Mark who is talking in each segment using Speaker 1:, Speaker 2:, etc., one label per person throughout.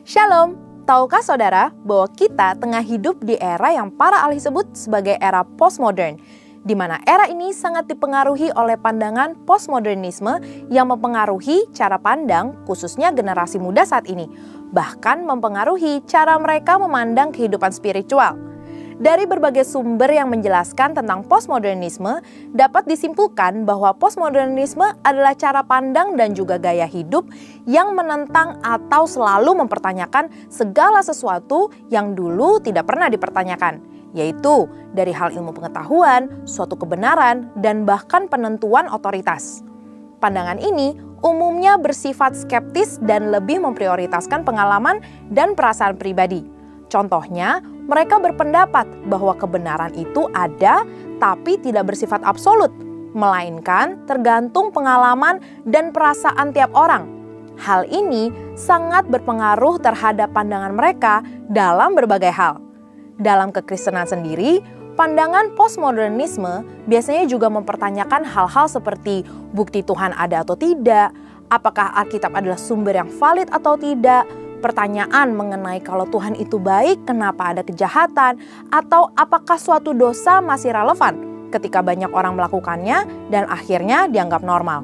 Speaker 1: Shalom, tahukah saudara bahwa kita tengah hidup di era yang para ahli sebut sebagai era postmodern, di mana era ini sangat dipengaruhi oleh pandangan postmodernisme yang mempengaruhi cara pandang khususnya generasi muda saat ini, bahkan mempengaruhi cara mereka memandang kehidupan spiritual. Dari berbagai sumber yang menjelaskan tentang postmodernisme, dapat disimpulkan bahwa postmodernisme adalah cara pandang dan juga gaya hidup yang menentang atau selalu mempertanyakan segala sesuatu yang dulu tidak pernah dipertanyakan, yaitu dari hal ilmu pengetahuan, suatu kebenaran, dan bahkan penentuan otoritas. Pandangan ini umumnya bersifat skeptis dan lebih memprioritaskan pengalaman dan perasaan pribadi. Contohnya, mereka berpendapat bahwa kebenaran itu ada tapi tidak bersifat absolut, melainkan tergantung pengalaman dan perasaan tiap orang. Hal ini sangat berpengaruh terhadap pandangan mereka dalam berbagai hal. Dalam kekristenan sendiri, pandangan postmodernisme biasanya juga mempertanyakan hal-hal seperti bukti Tuhan ada atau tidak, apakah Alkitab adalah sumber yang valid atau tidak, pertanyaan mengenai kalau Tuhan itu baik, kenapa ada kejahatan, atau apakah suatu dosa masih relevan ketika banyak orang melakukannya dan akhirnya dianggap normal.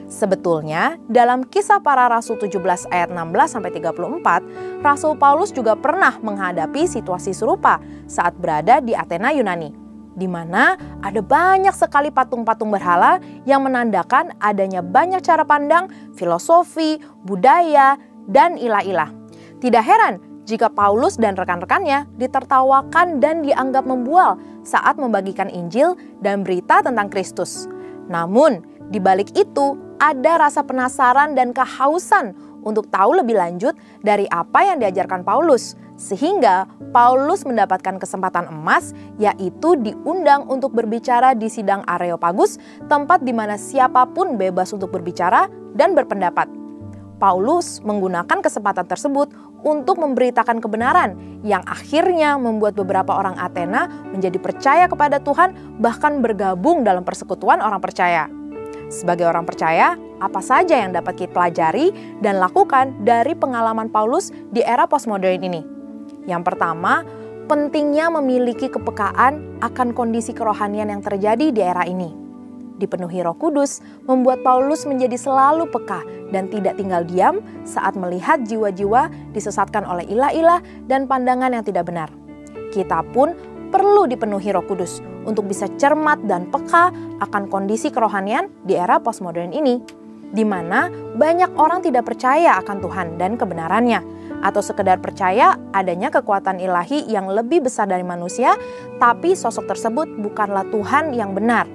Speaker 1: Sebetulnya, dalam Kisah Para Rasul 17 ayat 16-34, Rasul Paulus juga pernah menghadapi situasi serupa saat berada di Athena, Yunani, di mana ada banyak sekali patung-patung berhala yang menandakan adanya banyak cara pandang, filosofi, budaya, dan ilah-ilah. Tidak heran jika Paulus dan rekan-rekannya ditertawakan dan dianggap membual saat membagikan Injil dan berita tentang Kristus. Namun, di balik itu ada rasa penasaran dan kehausan untuk tahu lebih lanjut dari apa yang diajarkan Paulus, sehingga Paulus mendapatkan kesempatan emas, yaitu diundang untuk berbicara di sidang Areopagus, tempat di mana siapapun bebas untuk berbicara dan berpendapat. Paulus menggunakan kesempatan tersebut untuk memberitakan kebenaran yang akhirnya membuat beberapa orang Athena menjadi percaya kepada Tuhan, bahkan bergabung dalam persekutuan orang percaya. Sebagai orang percaya, apa saja yang dapat kita pelajari dan lakukan dari pengalaman Paulus di era postmodern ini? Yang pertama, pentingnya memiliki kepekaan akan kondisi kerohanian yang terjadi di era ini. Dipenuhi Roh Kudus membuat Paulus menjadi selalu peka dan tidak tinggal diam saat melihat jiwa-jiwa disesatkan oleh ilah-ilah dan pandangan yang tidak benar. Kita pun perlu dipenuhi Roh Kudus untuk bisa cermat dan peka akan kondisi kerohanian di era postmodern ini, di mana banyak orang tidak percaya akan Tuhan dan kebenarannya, atau sekedar percaya adanya kekuatan ilahi yang lebih besar dari manusia, tapi sosok tersebut bukanlah Tuhan yang benar.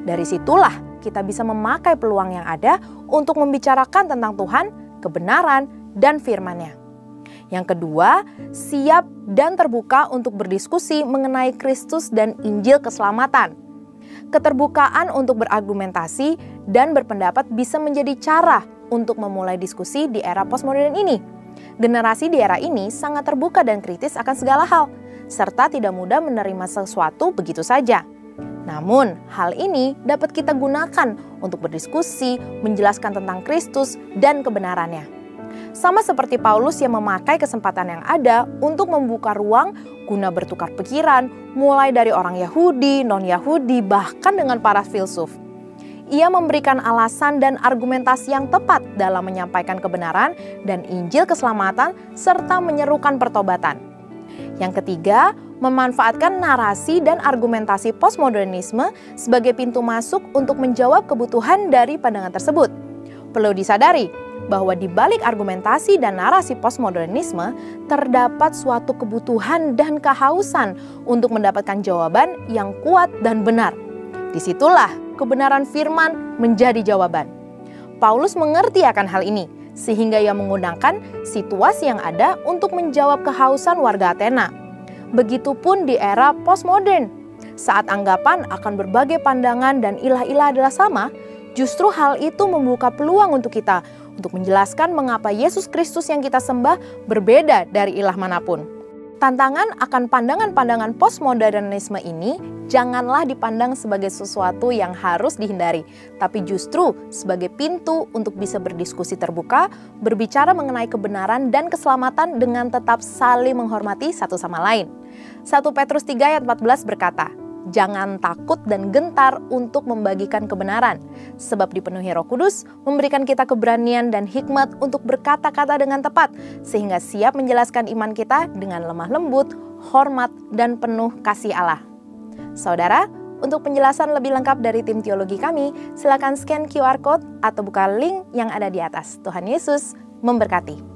Speaker 1: Dari situlah kita bisa memakai peluang yang ada untuk membicarakan tentang Tuhan, kebenaran, dan firman-Nya. Yang kedua, siap dan terbuka untuk berdiskusi mengenai Kristus dan Injil keselamatan. Keterbukaan untuk berargumentasi dan berpendapat bisa menjadi cara untuk memulai diskusi di era postmodern ini. Generasi di era ini sangat terbuka dan kritis akan segala hal, serta tidak mudah menerima sesuatu begitu saja. Namun, hal ini dapat kita gunakan untuk berdiskusi, menjelaskan tentang Kristus dan kebenarannya. Sama seperti Paulus yang memakai kesempatan yang ada untuk membuka ruang guna bertukar pikiran, mulai dari orang Yahudi, non-Yahudi, bahkan dengan para filsuf. Ia memberikan alasan dan argumentasi yang tepat dalam menyampaikan kebenaran dan Injil keselamatan, serta menyerukan pertobatan. Yang ketiga, memanfaatkan narasi dan argumentasi postmodernisme sebagai pintu masuk untuk menjawab kebutuhan dari pandangan tersebut. Perlu disadari bahwa di balik argumentasi dan narasi postmodernisme terdapat suatu kebutuhan dan kehausan untuk mendapatkan jawaban yang kuat dan benar. Disitulah kebenaran firman menjadi jawaban. Paulus mengerti akan hal ini, sehingga ia menggunakan situasi yang ada untuk menjawab kehausan warga Athena. Begitupun di era postmodern, saat anggapan akan berbagai pandangan dan ilah-ilah adalah sama, justru hal itu membuka peluang untuk kita untuk menjelaskan mengapa Yesus Kristus yang kita sembah berbeda dari ilah manapun. Tantangan akan pandangan-pandangan postmodernisme ini janganlah dipandang sebagai sesuatu yang harus dihindari, tapi justru sebagai pintu untuk bisa berdiskusi terbuka, berbicara mengenai kebenaran dan keselamatan dengan tetap saling menghormati satu sama lain. 1 Petrus 3 ayat 14 berkata, "Jangan takut dan gentar untuk membagikan kebenaran, sebab dipenuhi Roh Kudus memberikan kita keberanian dan hikmat untuk berkata-kata dengan tepat, sehingga siap menjelaskan iman kita dengan lemah lembut, hormat, dan penuh kasih Allah." Saudara, untuk penjelasan lebih lengkap dari tim teologi kami, silakan scan QR Code atau buka link yang ada di atas. Tuhan Yesus memberkati.